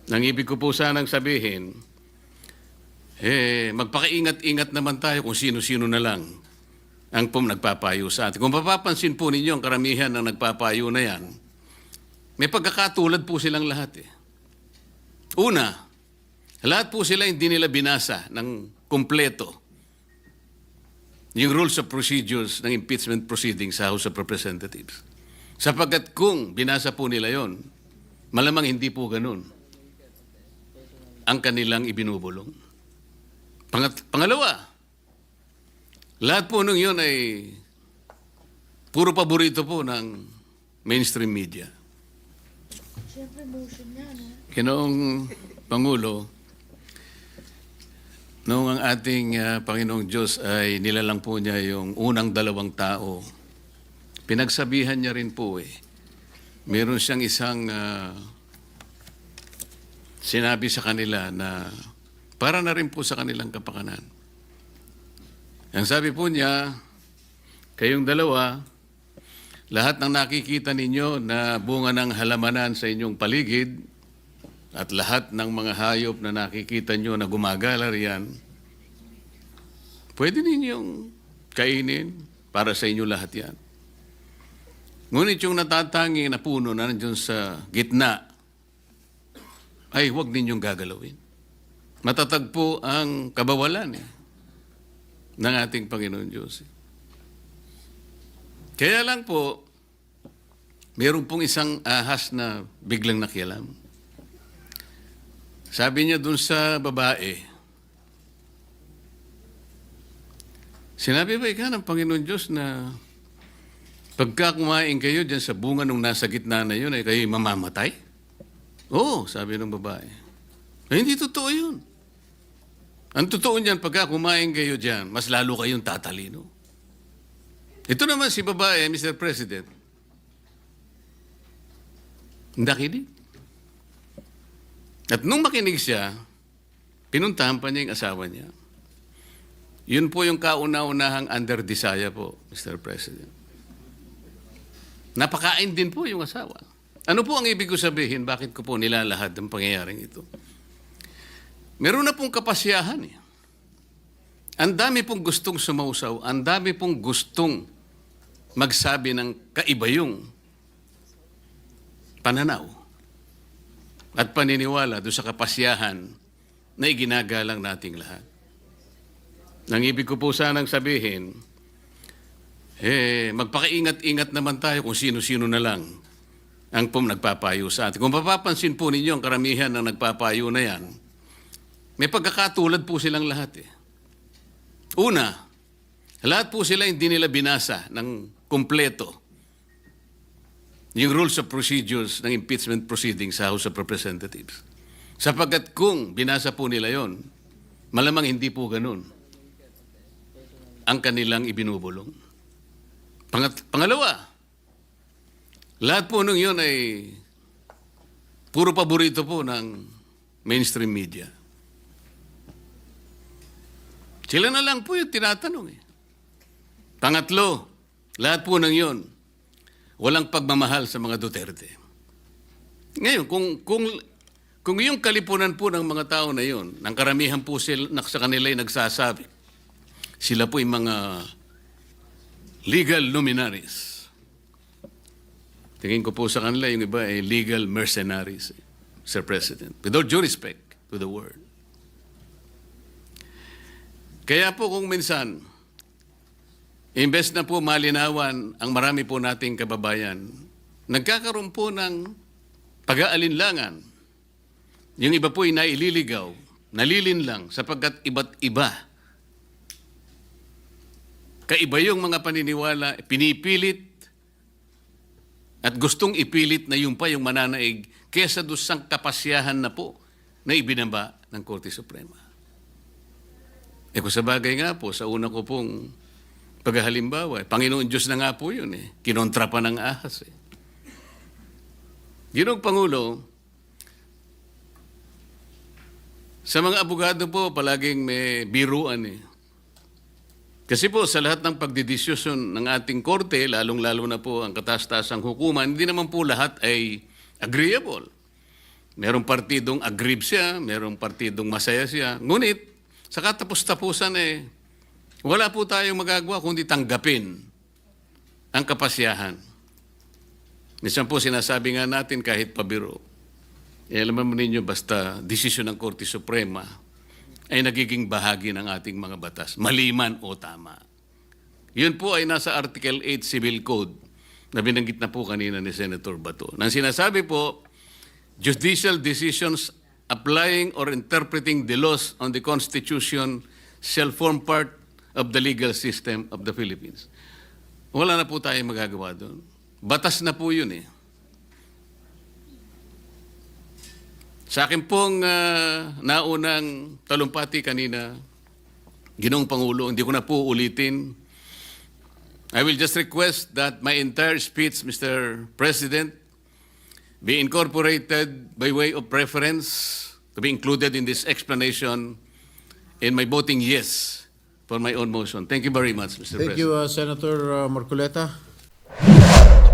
Ang ibig ko po sanang sabihin, magpakaingat-ingat naman tayo kung sino-sino na lang ang nagpapayo sa atin. Kung mapapansin po ninyo ang karamihan ng nagpapayo na yan, may pagkakatulad po silang lahat eh. Una, lahat po sila hindi nila binasa ng kumpleto yung rules of procedures ng impeachment proceedings sa House of Representatives. Sapagkat kung binasa po nila yon, malamang hindi po ganun ang kanilang ibinubulong. Pangalawa, lahat po nung yun ay puro paborito po ng mainstream media. Siyempre, motion niya, no? Ginoong Pangulo, noong ang ating Panginoong Diyos ay nilalang po niya yung unang dalawang tao, pinagsabihan niya rin po eh. Meron siyang isang sinabi sa kanila na para na rin po sa kanilang kapakanan. Ang sabi po niya, kayong dalawa, lahat ng nakikita ninyo na bunga ng halamanan sa inyong paligid at lahat ng mga hayop na nakikita nyo na gumagala riyan, pwede ninyong kainin para sa inyo lahat yan. Ngunit yung natatangi na puno na nandiyon sa gitna, ay huwag ninyong gagalawin. Matatagpo ang kabawalan ng ating Panginoon Diyos. Kaya lang po, meron pong isang ahas na biglang nakialam. Sabi niya dun sa babae, sinabi ba ikaw ng Panginoon Diyos na pagka kumain kayo dyan sa bunga nung nasa gitna na yun, ay kayo mamamatay? Oo, sabi ng babae. Ay, hindi totoo yun. Ang totoo niyan, pagka kumain kayo dyan, mas lalo kayong tatalino. Ito naman si babae, Mr. President. Nakinig. At nung makinig siya, pinuntahan pa niya yung asawa niya. Yun po yung kauna-unahang under-desire po, Mr. President. Napakain din po yung asawa. Ano po ang ibig ko sabihin? Bakit ko po nilalahad ang pangyayaring ito? Meron na pong kapasyahan eh. Ang dami pong gustong sumausaw, ang dami pong gustong magsabi ng kaibayong pananaw at paniniwala doon sa kapasyahan na iginagalang nating lahat. Ang ibig ko po sanang sabihin, magpakaingat-ingat naman tayo kung sino-sino na lang ang nagpapayo sa atin. Kung mapapansin po ninyo ang karamihan ng nagpapayo na yan, may pagkakatulad po silang lahat eh. Una, lahat po sila hindi nila binasa ng kumpleto yung rules of procedures ng impeachment proceedings sa House of Representatives. Sapagkat kung binasa po nila yon, malamang hindi po ganun ang kanilang ibinubulong. Pangalawa, lahat po nung yun ay puro paborito po ng mainstream media. Sila na lang po yung tinatanong eh. Pangatlo, lahat po ng yun, walang pagmamahal sa mga Duterte. Ngayon, kung yung kalipunan po ng mga tao na yun, ng karamihan po sila, sa kanila ay nagsasabi, sila po yung mga legal luminaries. Tingin ko po sa kanila, yung iba ay legal mercenaries, Sir President. With all due respect to the word. Kaya po kung minsan, imbes na po malinawan ang marami po nating kababayan, nagkakaroon po ng pag-aalinlangan. Yung iba po ay naililigaw, nalilinlang sapagkat iba't iba. Kaiba yung mga paniniwala, pinipilit at gustong ipilit na yung pa yung mananaig kesa doon sa kapasyahan na po na ibinaba ng Korte Suprema. Kung sa bagay nga po, sa una ko pong paghalimbawa, Panginoon Diyos na nga po yun eh. Kinontra pa ng ahas eh. Ginoong Pangulo, sa mga abogado po, palaging may biruan eh. Kasi po, sa lahat ng pagdidiskusyon ng ating korte, lalong-lalo na po ang kataas-taasang hukuman, hindi naman po lahat ay agreeable. Merong partidong aggrieved siya, merong partidong masaya siya. Ngunit, sa katapos-tapusan wala po tayong magagawa kundi tanggapin ang kapasyahan. Minsan po sinasabi nga natin kahit pabiro, alam mo ninyo basta desisyon ng Korte Suprema ay nagiging bahagi ng ating mga batas, maliman o tama. Yun po ay nasa Article 8 Civil Code na binanggit na po kanina ni Senator Bato. Nang sinasabi po, judicial decisions applying or interpreting the laws on the Constitution shall form part of the legal system of the Philippines. Wala na po tayong magagawa doon. Batas na po yun Sa akin pong naunang talumpati kanina, Ginoong Pangulo, hindi ko na po ulitin. I will just request that my entire speech, Mr. President, be incorporated by way of preference to be included in this explanation in my voting yes for my own motion. Thank you very much, Mr. Thank President. you, Senator Marcoleta.